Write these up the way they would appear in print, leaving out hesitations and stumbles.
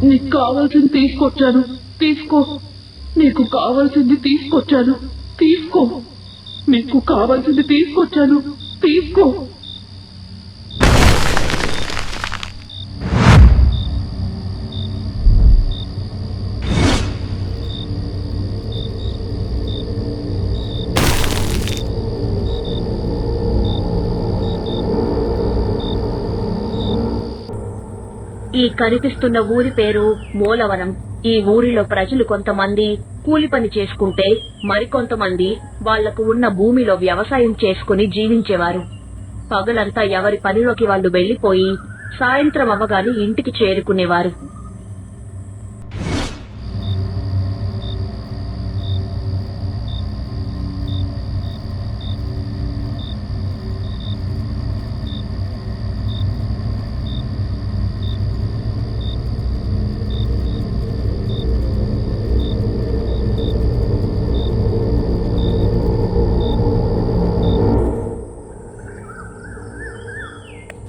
నీకు కావాల్సింది తీసుకొచ్చాను, తీసుకో. నీకు కావాల్సింది తీసుకొచ్చాను, తీసుకో. నీకు కావాల్సింది తీసుకొచ్చాను, తీసుకో. ఈ కనిపిస్తున్న ఊరి పేరు మూలవనం. ఈ ఊరిలో ప్రజలు కొంతమంది కూలి పని చేసుకుంటే మరికొంతమంది వాళ్లకు ఉన్న భూమిలో వ్యవసాయం చేసుకుని జీవించేవారు. పగలంతా ఎవరి పనిలోకి వాళ్ళు వెళ్లిపోయి సాయంత్రం అవ్వగానే ఇంటికి చేరుకునేవారు.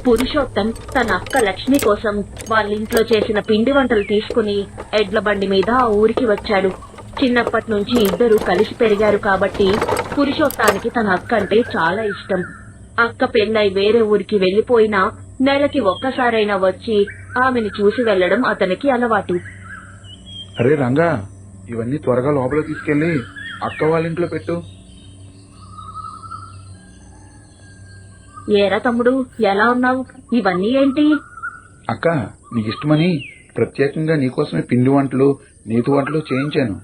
పురుషోత్తం తన అక్క లక్ష్మి కోసం వాళ్ళింట్లో చేసిన పిండి వంటలు తీసుకుని ఎడ్ల బండి మీద ఆ ఊరికి వచ్చాడు. చిన్నప్పటి నుంచి ఇద్దరు కలిసి పెరిగారు కాబట్టి పురుషోత్తానికి తన అక్క అంటే చాలా ఇష్టం. అక్క పెళ్ళై వేరే ఊరికి వెళ్లిపోయినా నెలకి ఒక్కసారైనా వచ్చి ఆమెను చూసి వెళ్లడం అతనికి అలవాటు. అరే రంగా, ఇవన్నీ త్వరగా లోపల తీసుకెళ్లి అక్క వాళ్ళ ఇంట్లో పెట్టు. ఏరా తమ్ముడు, ఎలా ఉన్నావు? ఇవన్నీ ఏంటి? అక్క, నీకు ఇష్టమని ప్రత్యేకంగా నీకోసమే పిండి వంటలు, నీతి వంటలు చేయించాను.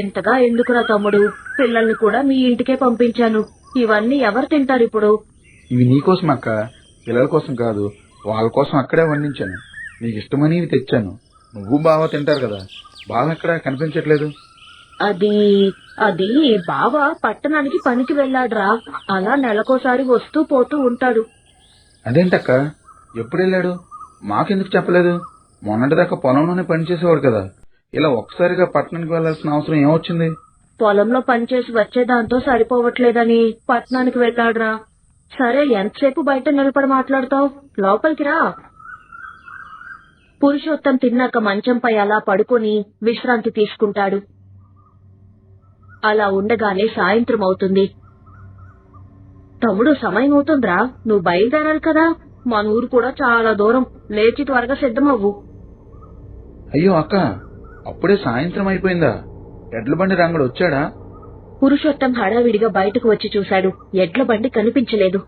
ఇంతగా ఎందుకురా తమ్ముడు? పిల్లల్ని కూడా మీ ఇంటికే పంపించాను. ఇవన్నీ ఎవరు తింటారు ఇప్పుడు? ఇవి నీకోసం అక్క, పిల్లల కోసం కాదు. వాళ్ళ కోసం అక్కడే వండించాను. నీకు ఇష్టమని ఇవి తెచ్చాను. నువ్వు బావ తింటారు కదా. బావ ఎక్కడా కనిపించట్లేదు. అది బావ పట్టణానికి పనికి వెళ్ళాడ్రా. అలా నెలకోసారి వస్తూ పోతూ ఉంటాడు. అదేంటక్క, ఎప్పుడు వెళ్ళాడు? మాకెందుకు చెప్పలేదు? మొన్నటిదాకా పొలంలోనే పనిచేసేవాడు కదా. ఇలా ఒక్కసారిగా పట్టణానికి వెళ్లాల్సిన అవసరం ఏమొచ్చింది? పొలంలో పనిచేసి వచ్చేదాంతో సరిపోవట్లేదని పట్టణానికి వెళ్ళాడ్రా. సరే, ఎంతసేపు బయట నిలబడి మాట్లాడతావు? లోపలికి రా. పురుషోత్తం తిన్నాక మంచంపై అలా పడుకుని విశ్రాంతి తీసుకుంటాడు. అలా ఉండగానే సాయంత్రం అవుతుంది. తమ్ముడు, సమయం అవుతుందిరా, నువ్వు బయలుదేరాలి కదా. మన ఊరు కూడా చాలా దూరం. లేచి త్వరగా సిద్ధమవ్వు. అయ్యో అక్క, అప్పుడే సాయంత్రం అయిపోయిందా? ఎడ్ల బండి రంగడు వచ్చాడా? పురుషోత్తం హడావిడిగా బయటకు వచ్చి చూశాడు. ఎడ్ల బండి కనిపించలేదు.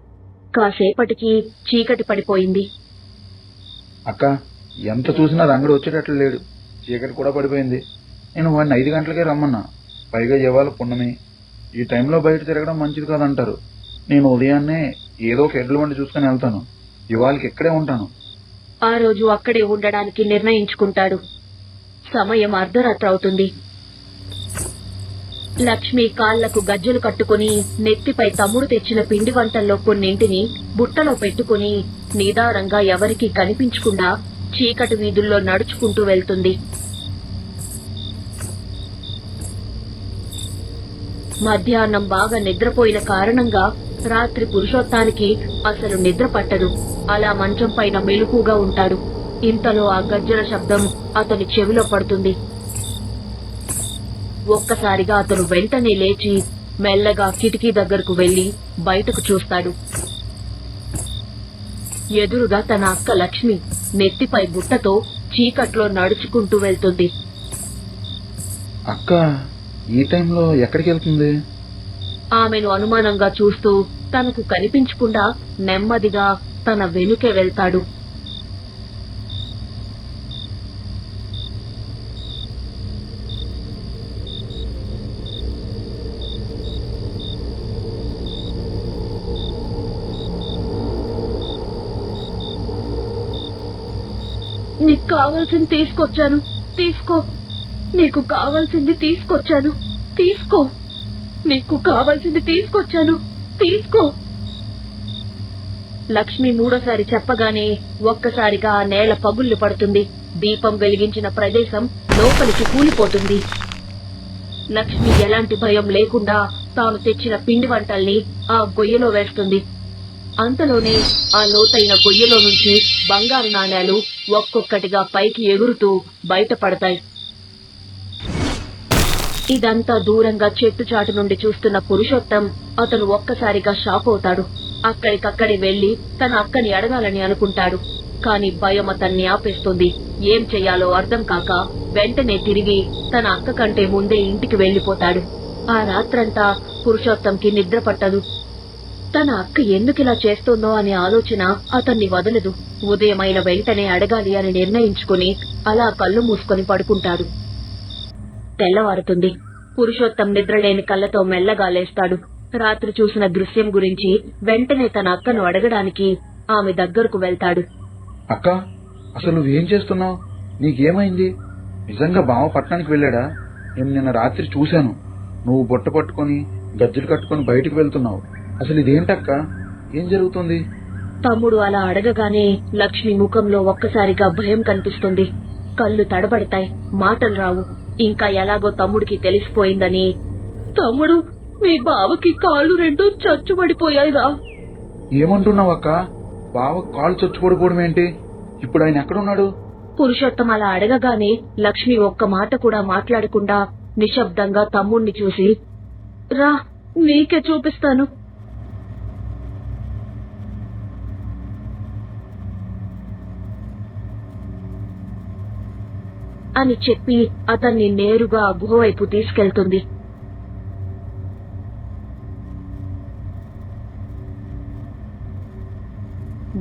కాసేపటికి చీకటి పడిపోయింది. అక్క, ఎంత చూసినా రంగడు వచ్చేటట్లు లేడు. చీకటి కూడా పడిపోయింది. నేను వాడిని 5 గంటలకే రమ్మన్నా. పైగా ఇవాళ పున్నమి. ఈ టైంలో బయట తిరగడం మంచిది కాదంటారు. నేను ఉదయాన్నే ఏదో ఒక ఎడ్ల బండి చూసుకుని వెళ్తాను. ఇవాళకి ఇక్కడే ఉంటాను. ఆ రోజు అక్కడే ఉండడానికి నిర్ణయించుకుంటాడు. సమయం అర్ధరాత్రి అవుతుంది. లక్ష్మి కాళ్లకు గజ్జలు కట్టుకుని నెత్తిపై తమ్ముడు తెచ్చిన పిండి వంటల్లో కొన్నింటిని బుట్టలో పెట్టుకుని నిదానంగా ఎవరికీ కనిపించకుండా చీకటి వీధుల్లో నడుచుకుంటూ వెళ్తుంది. మధ్యాహ్నం బాగా నిద్రపోయిన కారణంగా రాత్రి పురుషోత్తానికి అసలు నిద్ర పట్టదు. అలా మంచం పైన మెలకుగా ఉంటాడు. ఇంతలో ఆ గజ్జల శబ్దం అతని చెవిలో పడుతుంది. ఒక్కసారిగా అతను వెంటనే లేచి మెల్లగా కిటికీ దగ్గరకు వెళ్లి బయటకు చూస్తాడు. ఎదురుగా తన అక్క లక్ష్మి నెత్తిపై బుట్టతో చీకట్లో నడుచుకుంటూ వెళ్తుంది. అక్క ఈ టైంలో ఎక్కడికి వెళ్తుంది? ఆమెను అనుమానంగా చూస్తూ తనకు కనిపించకుండా నెమ్మదిగా తన వెనుకే వెళ్తాడు. నీకు కావాల్సింది తీసుకొచ్చాను, తీసుకో. నీకు కావాల్సింది తీసుకొచ్చాను, తీసుకో. నీకు కావాల్సింది తీసుకొచ్చాను, తీసుకో. లక్ష్మి మూడోసారి చెప్పగానే ఒక్కసారిగా ఆ నేల పగుళ్లు పడుతుంది. దీపం వెలిగించిన ప్రదేశం లోపలికి కూలిపోతుంది. లక్ష్మి ఎలాంటి భయం లేకుండా తాను తెచ్చిన పిండి వంటల్ని ఆ గొయ్యలో వేస్తుంది. అంతలోనే ఆ లోతైన గొయ్యలో నుంచి బంగారు నాణేలు ఒక్కొక్కటిగా పైకి ఎగురుతూ బయటపడతాయి. ఇదంతా దూరంగా చెట్టు చాటు నుండి చూస్తున్న పురుషోత్తం అతను ఒక్కసారిగా షాక్ అవుతాడు. అక్కడికక్కడే వెళ్లి తన అక్కని అడగాలని అనుకుంటాడు. కాని భయం అతన్ని ఆపేస్తుంది. ఏం చెయ్యాలో అర్థం కాక వెంటనే తిరిగి తన అక్క కంటే ముందే ఇంటికి వెళ్లిపోతాడు. ఆ రాత్రంతా పురుషోత్తంకి నిద్ర పట్టదు. తన అక్క ఎందుకిలా చేస్తోందో అనే ఆలోచన అతన్ని వదలదు. ఉదయమైన వెంటనే అడగాలి అని నిర్ణయించుకుని అలా కళ్ళు మూసుకొని పడుకుంటాడు. తెల్లవారుతుంది. పురుషోత్తం నిద్రలేని కళ్ళతో మెల్లగా లేస్తాడు. రాత్రి చూసిన దృశ్యం గురించి వెంటనే తన అక్కను అడగడానికి ఆమె దగ్గరకు వెళ్తాడు. అక్క, అసలు నువ్వేం చేస్తున్నావు? నీకేమైంది? నిజంగా బావ పట్టణానికి వెళ్ళాడా? నేను నిన్న రాత్రి చూశాను. నువ్వు బొట్ట పట్టుకొని గజ్జలు కట్టుకొని బయటికి వెళ్తున్నావు. అసలు ఇదేంటక్క? ఏం జరుగుతుంది? తమ్ముడు అలా అడగగానే లక్ష్మి ముఖంలో ఒక్కసారిగా భయం కనిపిస్తుంది. కళ్ళు తడబడతాయి, మాటలు రావు. ఇంకా ఎలాగో తమ్ముడికి తెలిసిపోయిందని, తమ్ముడు, మీ బావకి కాళ్ళు రెండు చచ్చుబడిపోయాయిరా. ఏమంటున్నావు అక్క? బావ కాళ్ళు చచ్చుపడిపోవడం ఏంటి? ఇప్పుడు ఆయన ఎక్కడున్నాడు? పురుషోత్తం అలా అడగగానే లక్ష్మి ఒక్క మాట కూడా మాట్లాడకుండా నిశ్శబ్దంగా తమ్ముణ్ణి చూసి, రా, నీకే చూపిస్తాను. అని చెప్పి అతన్ని నేరుగా ఆ గుహ వైపు తీసుకెళ్తుంది.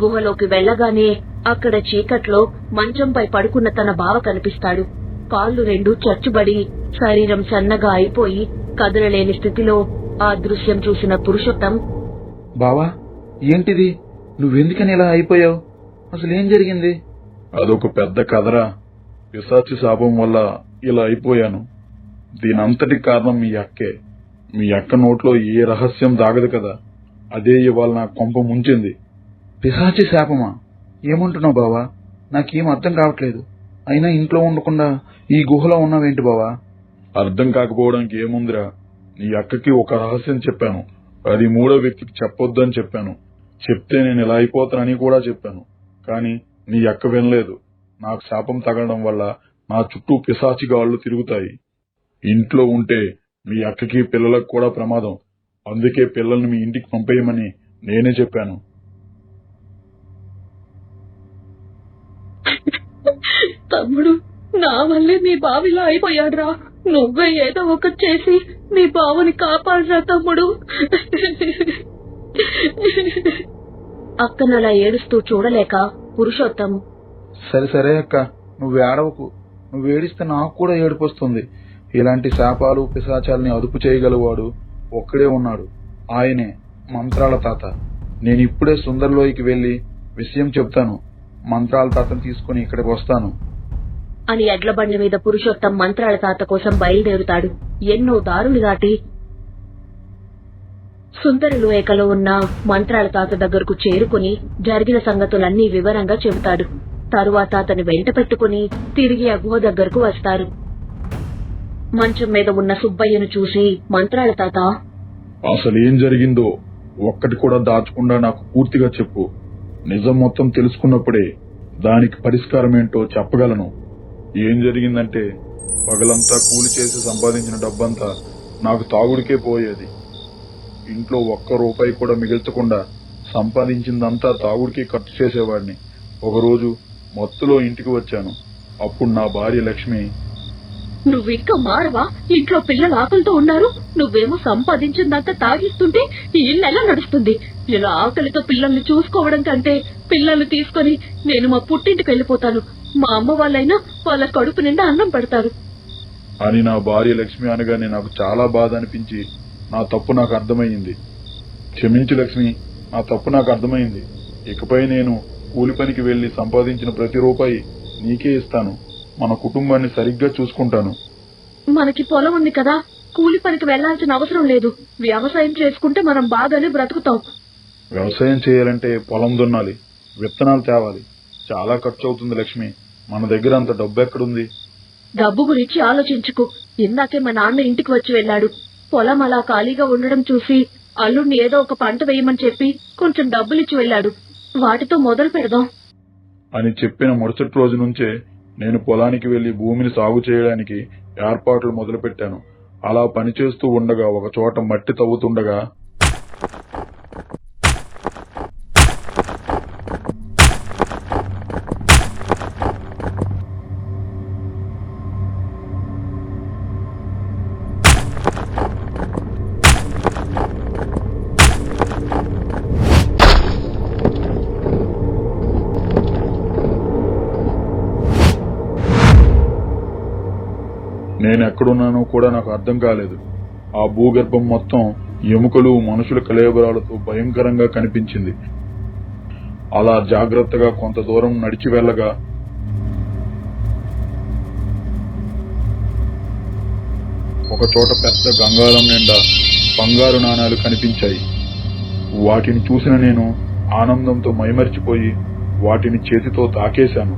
గుహలోకి వెళ్లగానే అక్కడ చీకట్లో మంచంపై పడుకున్న తన బావ కనిపిస్తాడు. కాళ్ళు రెండు చచ్చుబడి శరీరం సన్నగా అయిపోయి కదలలేని స్థితిలో ఆ దృశ్యం చూసిన పురుషోత్తం, బావా, ఏంటిది? నువ్వెందుకని ఇలా అయిపోయావు? అసలేం జరిగింది? అదొక పెద్ద కథరా. పిశాచి శాపం వల్ల ఇలా అయిపోయాను. దీనంతటి కారణం మీ అక్కే. మీ అక్క నోట్లో ఏ రహస్యం దాగదు కదా, అదే ఇవాళ నా కొంప ముంచింది. పిశాచి శాపమా? ఏమంటున్నావు బావా? నాకేం అర్థం కావట్లేదు. అయినా ఇంట్లో ఉండకుండా ఈ గుహలో ఉన్నావేంటి బావా? అర్థం కాకపోవడానికి ఏముందిరా? నీ అక్కకి ఒక రహస్యం చెప్పాను. అది మూడో వ్యక్తికి చెప్పొద్దని చెప్పాను. చెప్తే నేను ఇలా అయిపోతానని కూడా చెప్పాను. కానీ నీ అక్క వినలేదు. నాకు శాపం తగలడం వల్ల నా చుట్టూ పిశాచిగాళ్లు తిరుగుతాయి. ఇంట్లో ఉంటే మీ అక్కకి పిల్లలకు కూడా ప్రమాదం. అందుకే పిల్లల్ని మీ ఇంటికి పంపేయమని నేనే చెప్పాను. తమ్ముడు, నా వల్లే మీ బావిలా అయిపోయాడ్రా. నువ్వే ఏదో ఒకటి చేసి మీ బావని కాపాడరా తమ్ముడు. అక్కనలా ఏడుస్తూ చూడలేక పురుషోత్తం, సరే సరే అక్క, నువ్వు ఏడవకు. నువ్వు ఏడిస్తే నాకు కూడా ఏడుపొస్తుంది. ఇలాంటి శాపాలు పిశాచాలని అదుపు చేయగలవాడు ఒక్కడే ఉన్నాడు. ఆయనే మంత్రాల తాత. నేను ఇప్పుడే సుందర్లోయకి వెళ్లి విషయం చెప్తాను. మంత్రాల తాతను తీసుకుని ఇక్కడికి వస్తాను అని ఎడ్ల బండి మీద పురుషోత్తం మంత్రాల తాత కోసం బయలుదేరుతాడు. ఎన్నో దారులు దాటి సుందరలోయకలో ఉన్న మంత్రాల తాత దగ్గరకు చేరుకుని జరిగిన సంగతులన్నీ వివరంగా చెబుతాడు. తరువాత అతని వెంట పెట్టుకుని తిరిగి ఆ గుహ దగ్గరకు వస్తారు. మంచం మీద ఉన్న సుబ్బయ్యను చూసి మంత్రాల తాత, అసలేం జరిగిందో ఒక్కటి కూడా దాచకుండా నాకు పూర్తిగా చెప్పు. నిజం మొత్తం తెలుసుకున్నప్పుడే దానికి పరిష్కారం ఏంటో చెప్పగలను. ఏం జరిగిందంటే, పగలంతా కూలి చేసి సంపాదించిన డబ్బంతా నాకు తాగుడికే పోయేది. ఇంట్లో ఒక్క రూపాయి కూడా మిగిల్చకుండా సంపాదించిందంతా తాగుడికి ఖర్చు చేసేవాడిని. ఒకరోజు మత్తులో ఇంటికి వచ్చాను. అప్పుడు నా భార్య లక్ష్మి, నువ్వింకా మారవా? ఇంట్లో పిల్లలు ఆకలితో ఉన్నారు, నువ్వేమో సంపాదించిందంతా తాగిస్తుంటే ఈ ఇల్లు ఎలా నడుస్తుంది? ఇలా ఆకలితో పిల్లల్ని చూసుకోవడం కంటే పిల్లల్ని తీసుకుని నేను మా పుట్టింటికి వెళ్లిపోతాను. మా అమ్మ వాళ్ళైనా వాళ్ళ కడుపు నిండా అన్నం పెడతారు అని నా భార్య లక్ష్మి అనగానే నాకు చాలా బాధ అనిపించి, నా తప్పు నాకు అర్థమైంది. క్షమించు లక్ష్మి, నా తప్పు నాకు అర్థమైంది. ఇకపై నేను కూలి పనికి వెళ్లి సంపాదించిన ప్రతి రూపాయి నీకే ఇస్తాను. మన కుటుంబాన్ని సరిగ్గా చూసుకుంటాను. మనకి పొలం ఉంది కదా, కూలి పనికి వెళ్లాల్సిన అవసరం లేదు. వ్యవసాయం చేసుకుంటే మనం బాగానే బ్రతుకుతాం. వ్యవసాయం చేయాలంటే పొలం దున్నాలి, విత్తనాలు తేవాలి. చాలా ఖర్చు అవుతుంది లక్ష్మి. మన దగ్గర అంత డబ్బు ఎక్కడుంది? డబ్బు గురించి ఆలోచించుకు. ఇందాకే మా నాన్న ఇంటికి వచ్చి వెళ్లాడు. పొలం అలా ఖాళీగా ఉండడం చూసి అల్లుడిని ఏదో ఒక పంట వేయమని చెప్పి కొంచెం డబ్బులిచ్చి వెళ్ళాడు. వాటితో మొదలు పెడదాం అని చెప్పిన మరుసటి రోజు నుంచే నేను పొలానికి వెళ్లి భూమిని సాగు చేయడానికి ఏర్పాట్లు మొదలుపెట్టాను. అలా పనిచేస్తూ ఉండగా ఒక చోట మట్టి తవ్వుతుండగా నేను ఎక్కడున్నానో కూడా నాకు అర్థం కాలేదు. ఆ భూగర్భం మొత్తం ఎముకలు, మనుషుల కళేబరాలతో భయంకరంగా కనిపించింది. అలా జాగ్రత్తగా కొంత దూరం నడిచి వెళ్ళగా ఒక చోట పెద్ద గంగాళం నిండా బంగారు నాణాలు కనిపించాయి. వాటిని చూసిన నేను ఆనందంతో మైమరిచిపోయి వాటిని చేతితో తాకేశాను.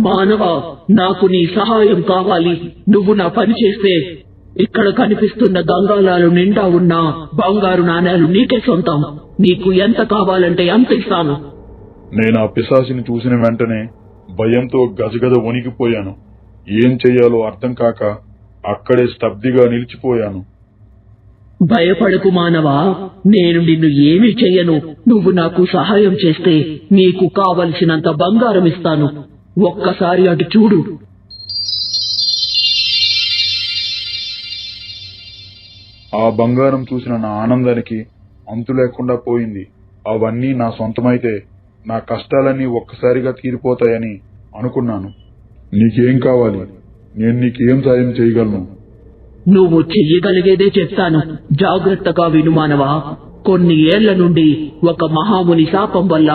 మానవా, నాకు నీ సహాయం కావాలి. నువ్వు నా పని చేస్తే ఇక్కడ కనిపిస్తున్న గంగాళాలు నిండా ఉన్న బంగారు నాణేలు నీకే సొంతం. నీకు ఎంత కావాలంటే అంత ఇస్తాను. నేను ఆ పిశాచిని చూసిన వెంటనే భయంతో గజగజ వణికిపోయాను. ఏం చెయ్యాలో అర్థం కాక అక్కడే స్తబ్దిగా నిలిచిపోయాను. భయపడకు మానవా, నేను నిన్ను ఏమీ చెయ్యను. నువ్వు నాకు సహాయం చేస్తే నీకు కావలసినంత బంగారం ఇస్తాను. ఒక్కసారి అటు చూడు. ఆ బంగారం చూసిన నా ఆనందానికి అంతు లేకుండా పోయింది. అవన్నీ నా సొంతమైతే నా కష్టాలన్నీ ఒక్కసారిగా తీరిపోతాయని అనుకున్నాను. నీకేం కావాలి? నేను నీకేం సాయం చేయగలను? నువ్వు చెయ్యగలిగేదే చెప్తాను. జాగ్రత్తగా విను మానవా. కొన్ని ఏళ్ల నుండి ఒక మహాముని శాపం వల్ల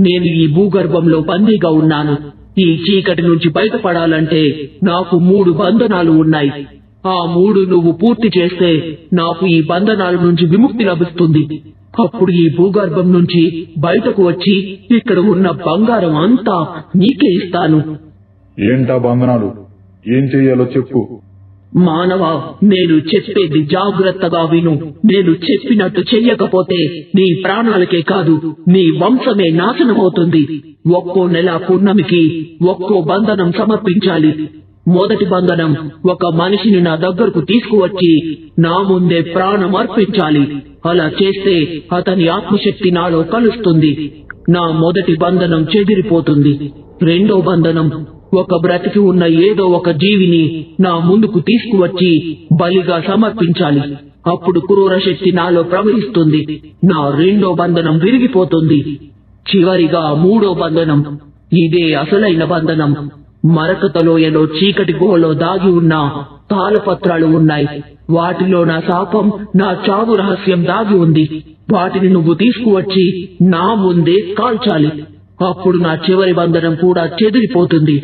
నేను ఈ భూగర్భంలో బందీగా ఉన్నాను. ఈ చీకటి నుంచి బయటపడాలంటే నాకు 3 బంధనాలు ఉన్నాయి. ఆ 3 నువ్వు పూర్తి చేస్తే నాకు ఈ బంధనాల నుంచి విముక్తి లభిస్తుంది. అప్పుడు ఈ భూగర్భం నుంచి బయటకు వచ్చి ఇక్కడ ఉన్న బంగారం అంతా నీకే ఇస్తాను. ఏంటా బంధనాలు? ఏం చెయ్యాలో చెప్పు. మానవా, నేను చెప్పేది జాగ్రత్తగా విను. నేను చెప్పినట్టు చెయ్యకపోతే నీ ప్రాణాలకే కాదు, నీ వంశమే నాశనమవుతుంది. ఒక్కో నెల పున్నమికి ఒక్కో బంధనం సమర్పించాలి. మొదటి బంధనం, ఒక మనిషిని నా దగ్గరకు తీసుకువచ్చి నా ముందే ప్రాణం అర్పించాలి. అలా చేస్తే అతని ఆత్మశక్తి నాలో కలుస్తుంది. నా మొదటి బంధనం చెదిరిపోతుంది. రెండో బంధనం, ఒక బ్రతికి ఉన్న ఏదో ఒక జీవిని నా ముందుకు తీసుకువచ్చి బలిగా సమర్పించాలి. అప్పుడు క్రూర శక్తి నాలో ప్రవహిస్తుంది. నా రెండో బంధనం విరిగిపోతుంది. చివరిగా మూడో బంధనం, ఇదే అసలైన బంధనం. మరకతలోయలో చీకటి గుహలో దాగి ఉన్న తాళపత్రాలు ఉన్నాయి. వాటిలో నా శాపం, నా చావు రహస్యం దాగి ఉంది. వాటిని నువ్వు తీసుకువచ్చి నా ముందే కాల్చాలి. అప్పుడు నా చివరి బంధనం కూడా చెదిరిపోతుంది.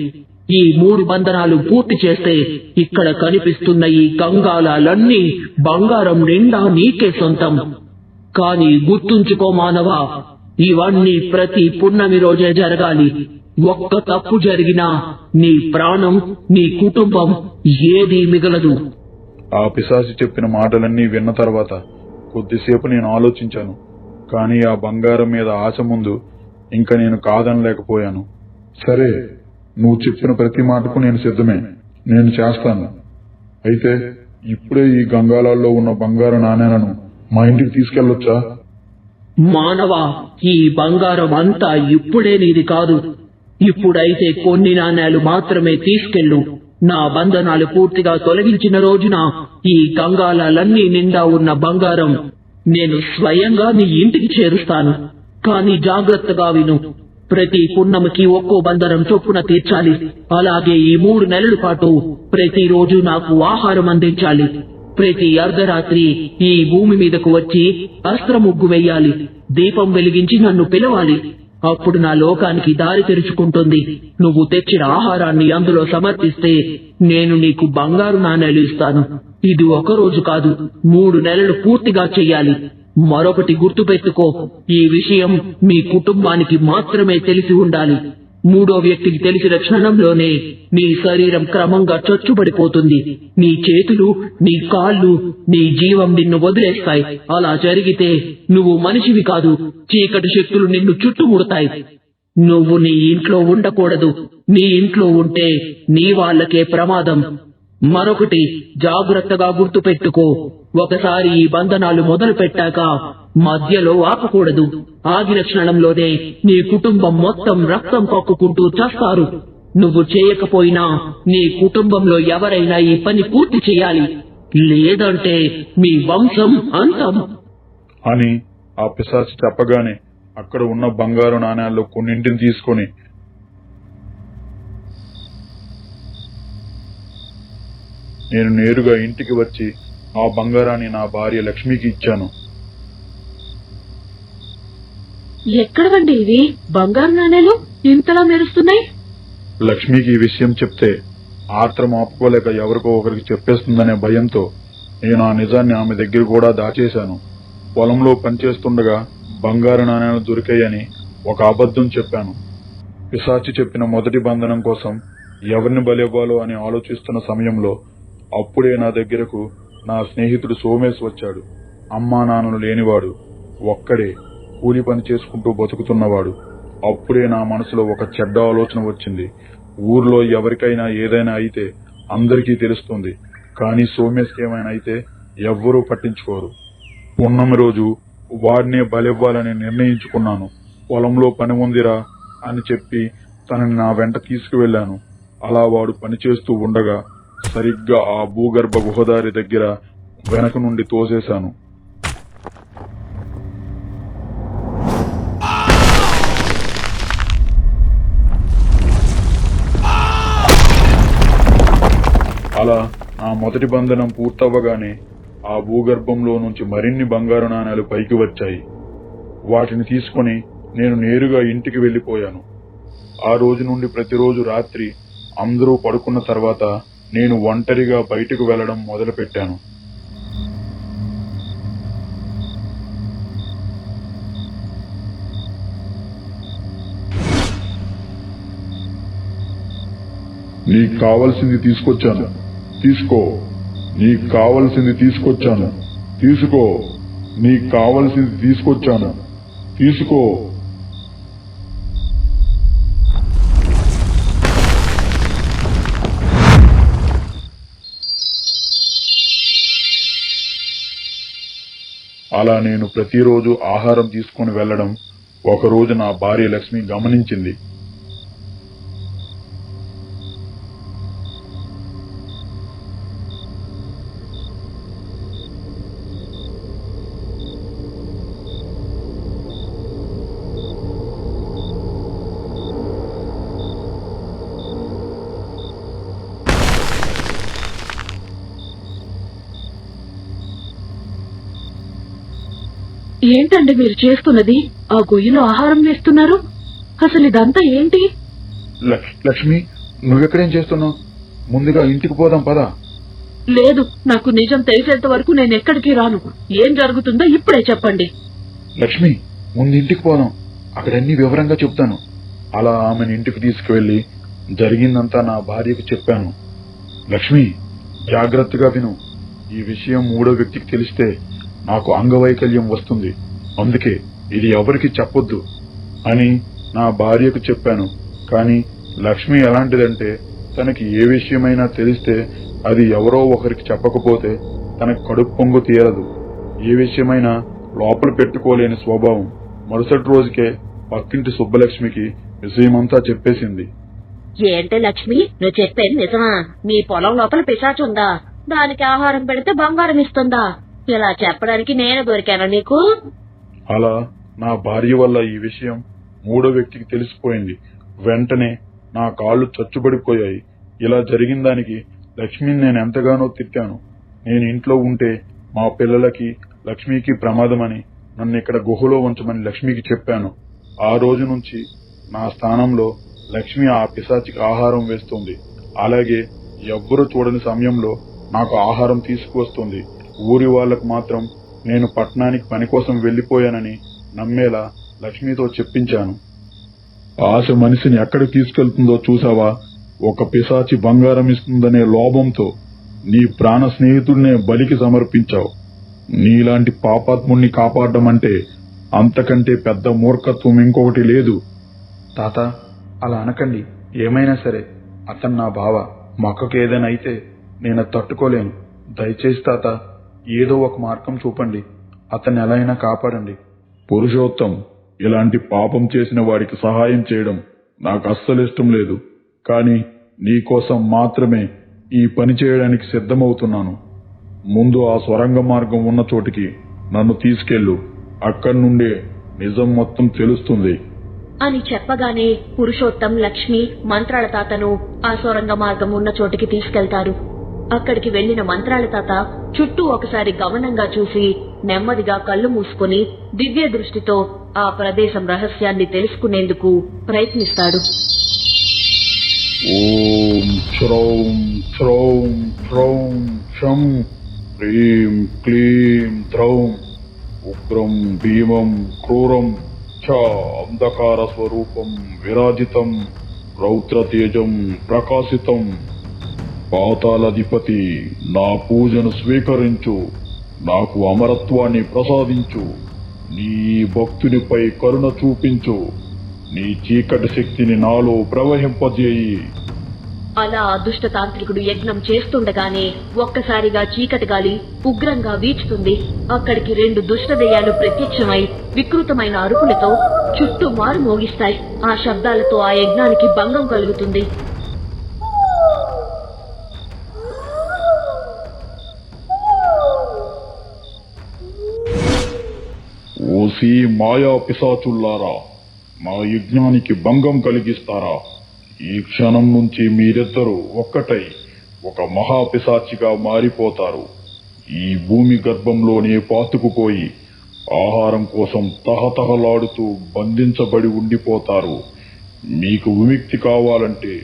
ఈ 3 బంధనాలు పూర్తి చేస్తే ఇక్కడ కనిపిస్తున్న ఈ గంగాళాలన్నీ బంగారం నిండా నీకే సొంతం. కాని గుర్తుంచుకో మానవా, ఇవన్నీ ప్రతి పున్నమి రోజే జరగాలి. ఒక్క తప్పు జరిగినా నీ ప్రాణం, నీ కుటుంబం ఏదీ మిగలదు. ఆ పిశాచి చెప్పిన మాటలన్నీ విన్న తర్వాత కొద్దిసేపు నేను ఆలోచించాను. కానీ ఆ బంగారం మీద ఆశ ముందు ఇంకా నేను కాదనలేకపోయాను. సరే, నువ్వు చెప్పిన ప్రతి మాటకు నేను సిద్ధమే. నేను చేస్తాను. అయితే ఇప్పుడే ఈ గంగాళాల్లో ఉన్న బంగారు నాణేలను మా ఇంటికి తీసుకెళ్లొచ్చా? మానవా, ఈ బంగారం అంతా ఇప్పుడే నీది కాదు. ఇప్పుడైతే కొన్ని నాణేలు మాత్రమే తీసుకెళ్ళు. నా బంధనాలు పూర్తిగా తొలగించిన రోజున ఈ గంగాళాలన్నీ నిండా ఉన్న బంగారం నేను స్వయంగా నీ ఇంటికి చేరుస్తాను. కానీ జాగ్రత్తగా విను. ప్రతి పున్నమికి ఒక్కో బంధనం చొప్పున తీర్చాలి. అలాగే ఈ 3 నెలల పాటు ప్రతిరోజు నాకు ఆహారం అందించాలి. ప్రతి అర్ధరాత్రి ఈ భూమి మీదకు వచ్చి అస్త్ర ముగ్గు వెయ్యాలి. దీపం వెలిగించి నన్ను పిలవాలి. అప్పుడు నా లోకానికి దారి తెరుచుకుంటుంది. నువ్వు తెచ్చిన ఆహారాన్ని అందులో సమర్పిస్తే నేను నీకు బంగారు నాణేలు ఇస్తాను. ఇది 1 రోజు కాదు, 3 నెలలు పూర్తిగా చెయ్యాలి. మరొకటి గుర్తుపెట్టుకో, ఈ విషయం మీ కుటుంబానికి మాత్రమే తెలిసి ఉండాలి. మూడో వ్యక్తికి తెలిసిన క్షణంలోనే నీ శరీరం క్రమంగా చొచ్చుబడిపోతుంది. నీ చేతులు, నీ కాళ్ళు, నీ జీవం నిన్ను వదిలేస్తాయి. అలా జరిగితే నువ్వు మనిషివి కాదు, చీకటి శక్తులు నిన్ను చుట్టుముడతాయి. నువ్వు నీ ఇంట్లో ఉండకూడదు. నీ ఇంట్లో ఉంటే నీ వాళ్ళకే ప్రమాదం. మరొకటి జాగ్రత్తగా గుర్తుపెట్టుకో, ఒకసారి ఈ బంధనాలు మొదలు పెట్టాక మధ్యలో ఆపకూడదు. ఆగిన క్షణంలోనే నీ కుటుంబం మొత్తం రక్తం కక్కుకుంటూ చస్తారు. నువ్వు చేయకపోయినా నీ కుటుంబంలో ఎవరైనా ఈ పని పూర్తి చేయాలి, లేదంటే మీ వంశం అంతం అని ఆ పిశాచి చెప్పగానే అక్కడ ఉన్న బంగారు నాణేల్లో కొన్నింటిని తీసుకొని నేను నేరుగా ఇంటికి వచ్చి ఆ బంగారాన్ని నా భార్య లక్ష్మికి ఇచ్చాను. ఎక్కడవండి ఇవి? బంగారు నాణేలు ఇంతలా మెరుస్తున్నాయి. లక్ష్మికి ఈ విషయం చెప్తే ఆత్రం ఆపుకోలేక ఎవరికో ఒకరికి చెప్పేస్తుందనే భయంతో నేను ఆ నిజాన్ని ఆమె దగ్గర కూడా దాచేశాను. పొలంలో పనిచేస్తుండగా బంగారు నాణేలు దొరికాయని ఒక అబద్ధం చెప్పాను. పిశాచి చెప్పిన మొదటి బంధనం కోసం ఎవరిని బలివ్వాలో అని ఆలోచిస్తున్న సమయంలో అప్పుడే నా దగ్గరకు నా స్నేహితుడు సోమేశ్ వచ్చాడు. అమ్మా నాన్నలు లేనివాడు, ఒక్కడే కూలి పని చేసుకుంటూ బతుకుతున్నవాడు. అప్పుడే నా మనసులో ఒక చెడ్డ ఆలోచన వచ్చింది. ఊర్లో ఎవరికైనా ఏదైనా అయితే అందరికీ తెలుస్తుంది, కానీ సోమేశ్కి ఏమైనా అయితే ఎవ్వరూ పట్టించుకోరు. పున్నమి రోజు వాడినే బలివ్వాలని నిర్ణయించుకున్నాను. పొలంలో పని ఉందిరా అని చెప్పి తనని నా వెంట తీసుకువెళ్లాను. అలా వాడు పనిచేస్తూ ఉండగా సరిగ్గా ఆ భూగర్భ గుహదారి దగ్గర వెనక నుండి తోసేశాను. అలా నా మొదటి బంధనం పూర్తవ్వగానే ఆ భూగర్భంలో నుంచి మరిన్ని బంగారు నాణేలు పైకి వచ్చాయి. వాటిని తీసుకుని నేను నేరుగా ఇంటికి వెళ్లిపోయాను. ఆ రోజు నుండి ప్రతిరోజు రాత్రి అందరూ పడుకున్న తర్వాత నేను ఒంటరిగా బయటకు వెళ్లడం మొదలుపెట్టాను. నీకు కావలసింది తీసుకొచ్చాను, తీసుకో. నీకు కావలసింది తీసుకొచ్చాను, తీసుకో. నీకు కావలసింది తీసుకొచ్చాను, తీసుకో. అలా నేను ప్రతిరోజు ఆహారం తీసుకుని వెళ్లడం ఒకరోజు నా భార్య లక్ష్మి గమనించింది. ఏంటండి మీరు చేస్తున్నది? ఆ గొయ్యిలో ఆహారం వేస్తున్నారు. అసలు ఇదంతా ఏంటి? లక్ష్మి, నువ్వెక్కడేం చేస్తున్నావు? ముందుగా ఇంటికి పోదాం పదా. లేదు, నాకు నిజం తెలిసేంత వరకు నేను ఎక్కడికి రాను. ఏం జరుగుతుందో ఇప్పుడే చెప్పండి. లక్ష్మి, ముందు ఇంటికి పోదాం, అక్కడన్నీ వివరంగా చెప్తాను. అలా ఆమెను ఇంటికి తీసుకువెళ్లి జరిగిందంతా నా భార్యకు చెప్పాను. లక్ష్మి, జాగ్రత్తగా విను. ఈ విషయం మూడో వ్యక్తికి తెలిస్తే నాకు అంగవైకల్యం వస్తుంది, అందుకే ఇది ఎవరికి చెప్పొద్దు అని నా భార్యకు చెప్పాను. కానీ లక్ష్మి ఎలాంటిదంటే, తనకి ఏ విషయమైనా తెలిస్తే అది ఎవరో ఒకరికి చెప్పకపోతే తనకు కడుపు పొంగు తీరదు. ఏ విషయమైనా లోపల పెట్టుకోలేని స్వభావం. మరుసటి రోజుకే పక్కింటి సుబ్బలక్ష్మికి విషయమంతా చెప్పేసింది. ఏంటి లక్ష్మి, నువ్వు చెప్పేది నిజమా? మీ పొలం లోపల పిశాచు ఉందా? దానికి ఆహారం పెడితే బంగారం ఇస్తుందా? ఇలా చెప్పడానికి నేను దొరికాను నీకు? అలా నా భార్య వల్ల ఈ విషయం మూడో వ్యక్తికి తెలిసిపోయింది. వెంటనే నా కాళ్ళు చచ్చుబడిపోయాయి. ఇలా జరిగిన దానికి లక్ష్మిని నేను ఎంతగానో తిట్టాను. నేను ఇంట్లో ఉంటే మా పిల్లలకి, లక్ష్మికి ప్రమాదమని నన్ను ఇక్కడ గుహలో ఉంచమని లక్ష్మికి చెప్పాను. ఆ రోజు నుంచి నా స్థానంలో లక్ష్మి ఆ పిశాచికి ఆహారం వేస్తుంది. అలాగే ఎవ్వరూ చూడని సమయంలో నాకు ఆహారం తీసుకువస్తుంది. ఊరి వాళ్లకు మాత్రం నేను పట్టణానికి పని కోసం వెళ్లిపోయానని నమ్మేలా లక్ష్మితో చెప్పించాను. ఆశ మనిషిని ఎక్కడికి తీసుకెళ్తుందో చూసావా? ఒక పిశాచి బంగారం ఇస్తుందనే లోభంతో నీ ప్రాణ స్నేహితుడినే బలికి సమర్పించావు. నీలాంటి పాపాత్ముణ్ణి కాపాడడం అంటే అంతకంటే పెద్ద మూర్ఖత్వం ఇంకొకటి లేదు. తాత, అలా అనకండి. ఏమైనా సరే అతను నా బావ. మొక్కకు ఏదైనా అయితే నేను అది తట్టుకోలేను. దయచేసి తాత, ఏదో ఒక మార్గం చూపండి. అతన్ని ఎలా అయినా కాపాడండి. పురుషోత్తం, ఇలాంటి పాపం చేసిన వాడికి సహాయం చేయడం నాకు అస్సలు ఇష్టం లేదు. కానీ నీకోసం మాత్రమే ఈ పని చేయడానికి సిద్ధమవుతున్నాను. ముందు ఆ స్వరంగ మార్గం ఉన్న చోటికి నన్ను తీసుకెళ్ళు. అక్కడి నుండే నిజం మొత్తం తెలుస్తుంది అని చెప్పగానే పురుషోత్తం, లక్ష్మి మంత్రాల తాతను ఆ సొరంగ మార్గం ఉన్న చోటికి తీసుకెళ్తారు. అక్కడికి వెళ్లిన మంత్రాల తాత చుట్టూ ఒకసారి గమనంగా చూసి నెమ్మదిగా కళ్ళు మూసుకుని దివ్య దృష్టితో ఆ ప్రదేశం రహస్యాన్ని తెలుసుకునేందుకు ప్రయత్నిస్తాడు. ఓం శ్రౌం శ్రౌం శ్రౌం క్షం హ్రీం క్లీం ద్రౌం ఉగ్రం భీమం క్రూరం చ అంధకార స్వరూపం విరాజితం రౌద్రతేజం ప్రకాశితం. పాతాళాధిపతి, నా పూజను స్వీకరించు. నాకు అమరత్వాన్ని ప్రసాదించు. నీ భక్తునిపై కరుణ చూపించు. నీ చీకటి శక్తిని నాలో ప్రవహింపజేయి. అలా అదృష్ట తాంత్రికుడు యజ్ఞం చేస్తుండగానే ఒక్కసారిగా చీకటి గాలి ఉగ్రంగా వీచుతుంది. అక్కడికి 2 దుష్టదెయ్యాలు ప్రత్యక్షమై వికృతమైన అరుపులతో చుట్టూ మారు మోగిస్తాయి. ఆ శబ్దాలతో ఆ యజ్ఞానికి భంగం కలుగుతుంది. ఓసి మాయా పిశాచుల్లారా, నా యజ్ఞానికి భంగం కలిగిస్తారా? ఈ క్షణం నుంచి మీరిద్దరూ ఒక్కటై ఒక మహాపిశాచిగా మారిపోతారు. ఈ భూమి గర్భంలోనే పాతుకుపోయి ఆహారం కోసం తహతహలాడుతూ బంధించబడి ఉండిపోతారు. మీకు విముక్తి కావాలంటే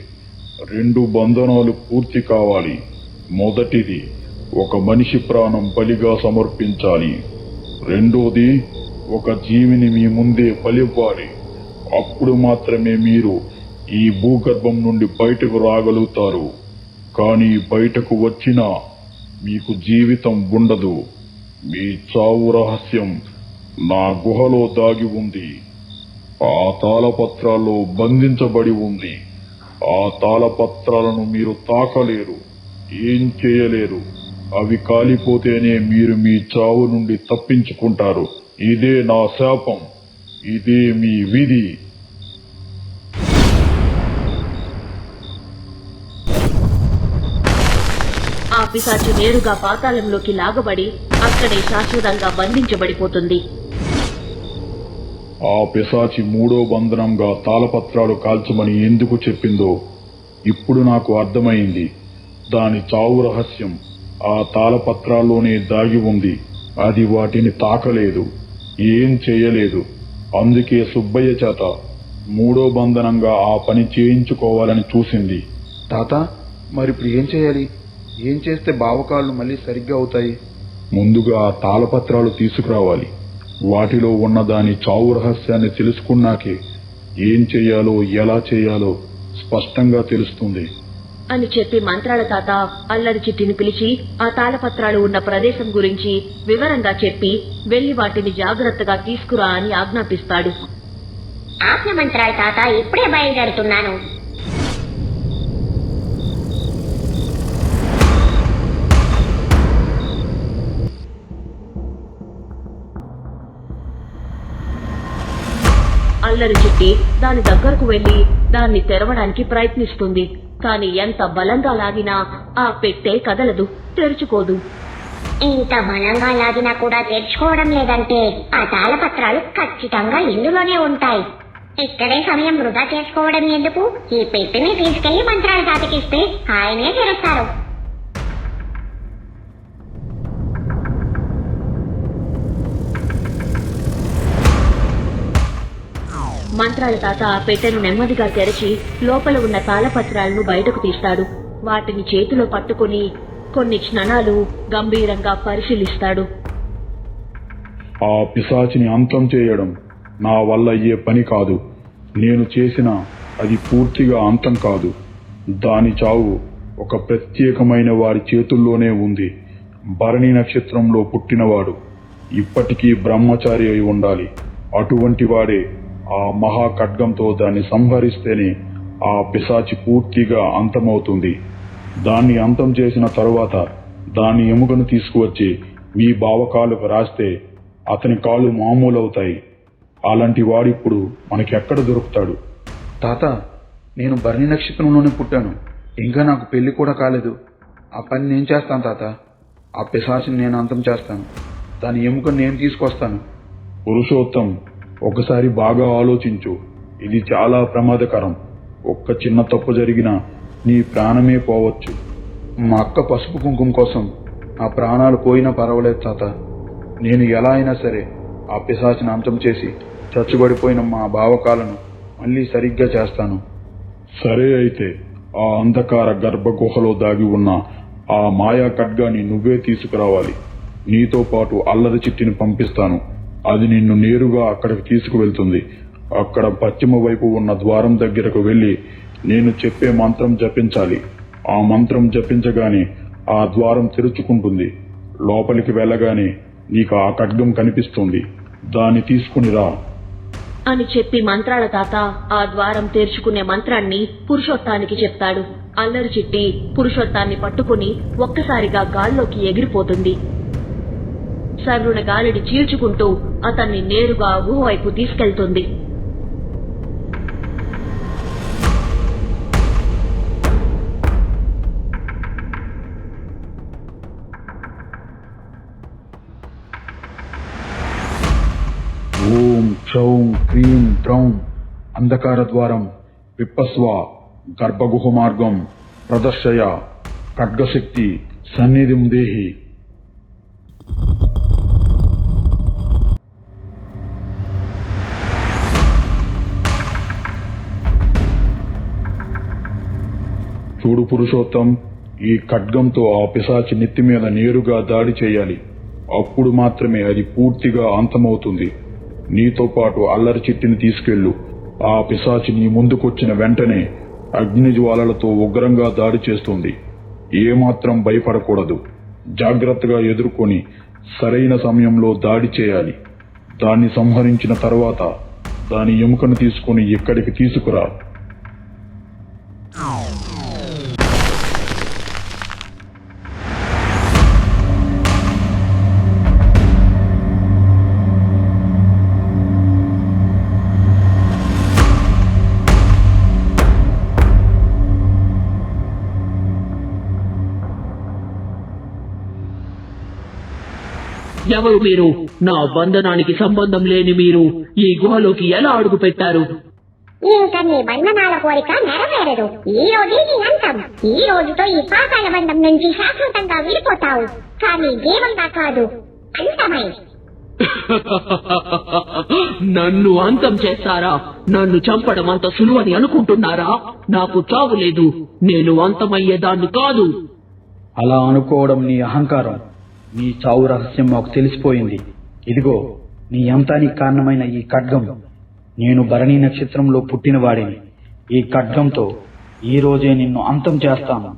2 బంధనాలు పూర్తి కావాలి. మొదటిది, ఒక మనిషి ప్రాణం బలిగా సమర్పించాలి. రెండోది, ఒక జీవిని మీ ముందే బలివ్వాలి. అప్పుడు మాత్రమే మీరు ఈ భూగర్భం నుండి బయటకు రాగలుగుతారు. కానీ బయటకు వచ్చినా మీకు జీవితం ఉండదు. మీ చావు రహస్యం నా గుహలో దాగి ఉంది. ఆ తాళపత్రాల్లో బంధించబడి ఉంది. ఆ తాళపత్రాలను మీరు తాకలేరు, ఏం చేయలేరు. అవి కాలిపోతేనే మీరు మీ చావు నుండి తప్పించుకుంటారు. ఇదే నా శాపం, ఇదే మీ విధి. ఆ పిశాచి నేరుగా పాతాళంలోకి లాగబడి అక్కడే శాశ్వతంగా బంధించబడిపోతుంది. ఆ పిశాచి 3వ బంధనంగా తాళపత్రాలు కాల్చమని ఎందుకు చెప్పిందో ఇప్పుడు నాకు అర్థమైంది. దాని చావు రహస్యం ఆ తాళపత్రాల్లోనే దాగి ఉంది. అది వాటిని తాకలేదు, ఏం చేయలేదు. అందుకే సుబ్బయ్య చేత 3వ బంధనంగా ఆ పని చేయించుకోవాలని చూసింది. తాత, మరిప్పుడు ఏం చేయాలి? ఏం చేస్తే బావకాళ్ళు మళ్ళీ సరిగ్గా అవుతాయి? ముందుగా ఆ తాళపత్రాలు తీసుకురావాలి. వాటిలో ఉన్న దాని చావు రహస్యాన్ని తెలుసుకున్నాకే ఏం చేయాలో ఎలా చేయాలో స్పష్టంగా తెలుస్తుంది అని చెప్పి మంత్రాల తాత అల్లరి చిట్టిని పిలిచి ఆ తాళపత్రాలు ఉన్న ప్రదేశం గురించి వివరంగా చెప్పి వెళ్లి వాటిని జాగ్రత్తగా తీసుకురా అని ఆజ్ఞాపిస్తాడు. ఆజ్ఞ మంత్రాల తాత, ఇప్పుడే బయలుదేరుతున్నాను. అల్లరి చిట్టి దాని దగ్గరకు వెళ్లి దాన్ని తెరవడానికి ప్రయత్నిస్తుంది. కాని ఎంత బలంగా లాగినా ఆ పెట్టె కదలదు, తెరుచుకోదు. ఇంత బలంగా లాగినా కూడా తెరుచుకోవడం లేదంటే ఆ తాళపత్రాలు ఖచ్చితంగా ఇందులోనే ఉంటాయి. ఇక్కడే సమయం వృధా చేసుకోవడం ఎందుకు? ఈ పెట్టెని తీసుకెళ్లి మంత్రాల తాతకిస్తే ఆయనే తెరుస్తారు. మంత్రాల తాత ఆ పెట్టెను నెమ్మదిగా తెరిచి లోపల ఉన్న తాళపత్రాలను బయటకు తీస్తాడు. వాటిని చేతిలో పట్టుకుని కొన్ని క్షణాలు గంభీరంగా పరిశీలిస్తాడు. ఆ పిశాచిని అంతం చేయడం నా వల్ల అయ్యే పని కాదు. నేను చేసిన అది పూర్తిగా అంతం కాదు. దాని చావు ఒక ప్రత్యేకమైన వారి చేతుల్లోనే ఉంది. భరణి నక్షత్రంలో పుట్టినవాడు ఇప్పటికీ బ్రహ్మచారి అయి ఉండాలి. అటువంటి వాడే ఆ మహా ఖడ్గంతో దాన్ని సంహరిస్తేనే ఆ పిశాచి పూర్తిగా అంతమవుతుంది. దాన్ని అంతం చేసిన తరువాత దాని ఎముకను తీసుకువచ్చి మీ బావకాలకు రాస్తే అతని కాళ్ళు మామూలవుతాయి. అలాంటి వాడిప్పుడు మనకెక్కడ దొరుకుతాడు? తాత, నేను భరణి నక్షత్రంలోనే పుట్టాను. ఇంకా నాకు పెళ్లి కూడా కాలేదు. ఆ పని నేను చేస్తాను తాత. ఆ పిశాచిని నేను అంతం చేస్తాను. దాని ఎముకను నేను తీసుకొస్తాను. పురుషోత్తం, ఒకసారి బాగా ఆలోచించు. ఇది చాలా ప్రమాదకరం. ఒక్క చిన్న తప్పు జరిగినా నీ ప్రాణమే పోవచ్చు. మా అక్క పసుపు కుంకుమ కోసం నా ప్రాణాలు పోయినా పర్వాలేదు తాత. నేను ఎలా అయినా సరే ఆ పిశాచిని అంతం చేసి చచ్చుబడిపోయిన మా బావకాలను మళ్ళీ సరిగ్గా చేస్తాను. సరే, అయితే ఆ అంధకార గర్భగుహలో దాగి ఉన్న ఆ మాయా ఖడ్గాని నువ్వే తీసుకురావాలి. నీతో పాటు అల్లరి చిట్టిని పంపిస్తాను. అది నిన్ను నేరుగా అక్కడికి తీసుకువెళ్తుంది. అక్కడ పశ్చిమ వైపు ఉన్న ద్వారం దగ్గరకు వెళ్లి నేను చెప్పే మంత్రం జపించాలి. ఆ మంత్రం జపించగానే ఆ ద్వారం తెరుచుకుంటుంది. లోపలికి వెళ్ళగానే నీకు ఆ ఖడ్గం కనిపిస్తుంది. దాన్ని తీసుకుని రా అని చెప్పి మంత్రాల తాత ఆ ద్వారం తెరుచుకునే మంత్రాన్ని పురుషోత్తానికి చెప్తాడు. అల్లరి చిట్టి పురుషోత్తాన్ని పట్టుకుని ఒక్కసారిగా గాల్లోకి ఎగిరిపోతుంది. సర్రున గాలిని చీల్చుకుంటూ అతన్ని నేరుగా గుహ వైపు తీసుకెళ్తుంది. ఓం క్షౌం క్రీం ద్రౌం అంధకార ద్వారం విప్పస్వ గర్భగుహ మార్గం ప్రదర్శయ ఖడ్గశక్తి సన్నిధిం దేహి. చూడు పురుషోత్తం, ఈ ఖడ్గంతో ఆ పిశాచి నెత్తి మీద నేరుగా దాడి చేయాలి. అప్పుడు మాత్రమే అది పూర్తిగా అంతమవుతుంది. నీతో పాటు అల్లరి చిట్టిని తీసుకెళ్ళు. ఆ పిశాచి నీ ముందుకొచ్చిన వెంటనే అగ్ని జ్వాలలతో ఉగ్రంగా దాడి చేస్తుంది. ఏమాత్రం భయపడకూడదు. జాగ్రత్తగా ఎదుర్కొని సరైన సమయంలో దాడి చేయాలి. దాన్ని సంహరించిన తర్వాత దాని ఎముకను తీసుకుని ఇక్కడికి తీసుకురా. ఎవరు మీరు? నా బంధనానికి సంబంధం లేని మీరు ఈ గుహలోకి ఎలా అడుగు పెట్టారు? ఇంకా నీ బంధనాల కోరిక నెరవేరదు. ఈ రోజే నీ అంతం. ఈ రోజుతో ఈ పాతాళ బంధం నుంచి శాశ్వతంగా విడిపోతావు. కానీ జీవంగా కాదు, అంతమై. నన్ను అంతం చేస్తారా? నన్ను చంపడం అంత సులువని అనుకుంటున్నారా? నాకు చావు లేదు. నేను అంతమయ్యేదాన్ని కాదు. అలా అనుకోవడం నీ అహంకారం. నీ చావు రహస్యం మాకు తెలిసిపోయింది. ఇదిగో నీ అంతానికి కారణమైన ఈ ఖడ్గం. నేను భరణి నక్షత్రంలో పుట్టినవాడిని. ఈ ఖడ్గంతో ఈ రోజే నిన్ను అంతం చేస్తాను.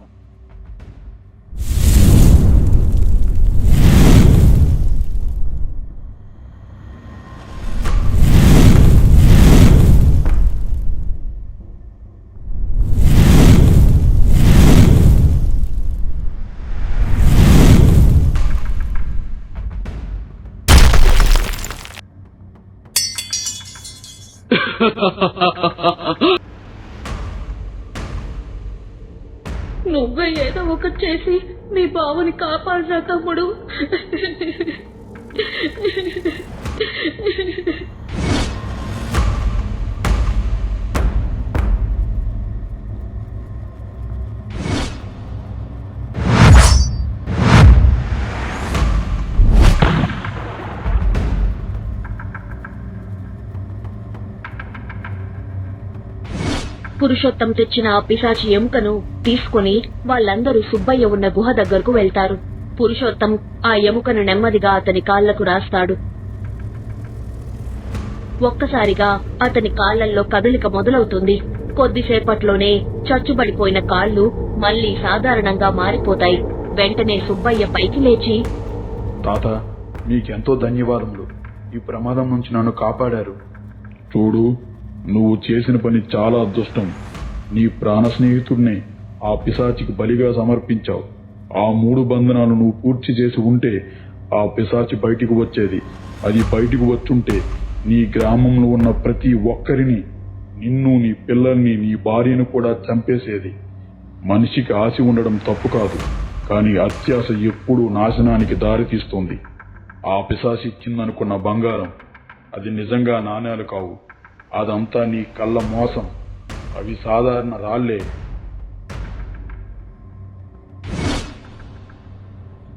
నువ్వే ఏదో ఒకటి చేసి నీ బావని కాపాడరా తమ్ముడు. పురుషోత్తం తెచ్చిన ఆ పిశాచి ఎముకను తీసుకుని వాళ్ళందరూ సుబ్బయ్య ఉన్న గుహ దగ్గరకు వెళ్తారు. పురుషోత్తం ఆ ఎముకను నెమ్మదిగా అతని కాళ్లకు రాస్తాడు. ఒక్కసారిగా అతని కాళ్లల్లో కదలిక మొదలవుతుంది. కొద్దిసేపట్లోనే చచ్చుబడిపోయిన కాళ్ళు మళ్లీ సాధారణంగా మారిపోతాయి. వెంటనే సుబ్బయ్య పైకి లేచి, తాత, మీకెంతో ధన్యవాదములు. ఈ ప్రమాదం నుంచి నన్ను కాపాడారు. చూడు, నువ్వు చేసిన పని చాలా అదృష్టం. నీ ప్రాణ స్నేహితుడిని ఆ పిశాచికి బలిగా సమర్పించావు. ఆ 3 బంధనాలు నువ్వు పూర్తి చేసి ఉంటే ఆ పిశాచి బయటికి వచ్చేది. అది బయటికి వచ్చుంటే నీ గ్రామంలో ఉన్న ప్రతి ఒక్కరిని, నిన్ను, నీ పిల్లల్ని, నీ భార్యను కూడా చంపేసేది. మనిషికి ఆశ ఉండడం తప్పు కాదు, కానీ అత్యాశ ఎప్పుడూ నాశనానికి దారితీస్తుంది. ఆ పిశాచి ఇచ్చిందనుకున్న బంగారం, అది నిజంగా నాణేలు కావు. అదంతా నీ కళ్ళ మోసం. అవి సాధారణ రాళ్లే.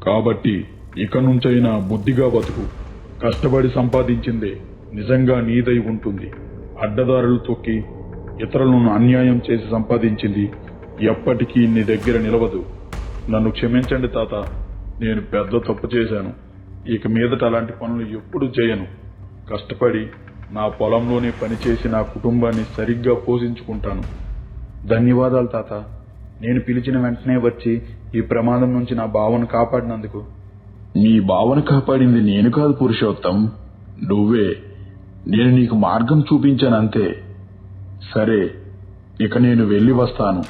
కాబట్టి ఇక నుంచైనా బుద్ధిగా బతుకు. కష్టపడి సంపాదించిందే నిజంగా నీదై ఉంటుంది. అడ్డదారులు తొక్కి ఇతరులను అన్యాయం చేసి సంపాదించింది ఎప్పటికీ నీ దగ్గర నిలవదు. నన్ను క్షమించండి తాత, నేను పెద్ద తప్పు చేశాను. ఇక మీదట అలాంటి పనులు ఎప్పుడూ చేయను. కష్టపడి నా పొలంలోనే పనిచేసి నా కుటుంబాన్ని సరిగ్గా పోషించుకుంటాను. ధన్యవాదాలు తాత. నేను పిలిచిన వెంటనే వచ్చి ఈ ప్రమాదం నుంచి నా బావను కాపాడినందుకు. నీ బావను కాపాడింది నేను కాదు పురుషోత్తం, నువ్వే. నేను నీకు మార్గం చూపించానంతే. సరే, ఇక నేను వెళ్ళి వస్తాను.